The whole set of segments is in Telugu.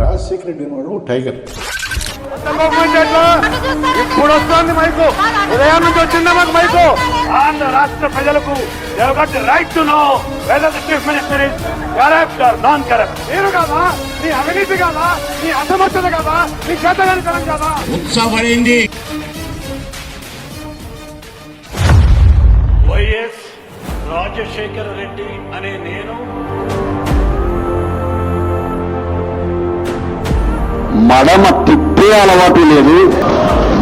రాజశేఖర రెడ్డి అనేవాడు టైగర్. ఇప్పుడు వస్తుంది మైకు, ఉదయం నుంచి వచ్చిందా మాకు మైకు. ఆంధ్ర రాష్ట్ర ప్రజలకు right to know whether the chief minister is corrupt or non corrupt. మీరు కాదా, నీ అవినీతి కాదా, నీ అసమర్థత కాదా, నీ చేతగానితనం కాదా? ఉత్సాహపడింది. వైఎస్ రాజశేఖర రెడ్డి అనే నేను మడమ తిప్పే అలవాటు లేదు,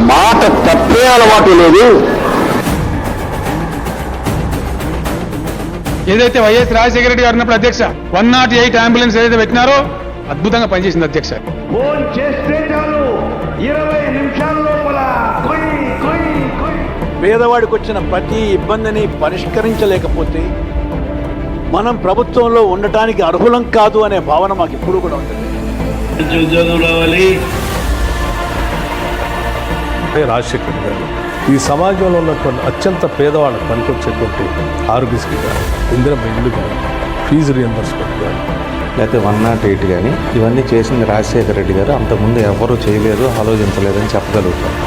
మాట తప్పే అలవాటు లేదు. ఏదైతే వైఎస్ రాజశేఖర రెడ్డి గారు ఉన్నప్పుడు అధ్యక్ష 108 అంబులెన్స్ ఏదైతే పెట్టినారో అద్భుతంగా పనిచేసింది అధ్యక్ష. ఫోన్ చేస్తే చాలు 20 నిమిషాల లోపల పేదవాడికి వచ్చిన ప్రతి ఇబ్బందిని పరిష్కరించలేకపోతే మనం ప్రభుత్వంలో ఉండటానికి అర్హులం కాదు అనే భావన మాకు ఇప్పుడు కూడా ఉంటుంది. ఉద్యోగం రావాలి. రాజశేఖర్ గారు ఈ సమాజంలో ఉన్నటువంటి అత్యంత పేదవాళ్ళకు పనికొచ్చేటువంటి ఆరోగ్యశ్రీ కానీ, ఇందిరమ్మ ఇల్లు కానీ, ఫీజు రియంబర్స్మెంట్ కానీ, లేకపోతే 108 కానీ ఇవన్నీ చేసింది రాజశేఖర రెడ్డి గారు. అంతకుముందు ఎవరూ చేయలేదు, ఆలోచించలేదని చెప్పగలుగుతారు.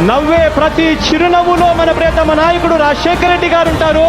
నవ్వే ప్రతి చిరునవ్వులో మన ప్రియతమ నాయకుడు రాజశేఖర రెడ్డి గారు ఉంటారు.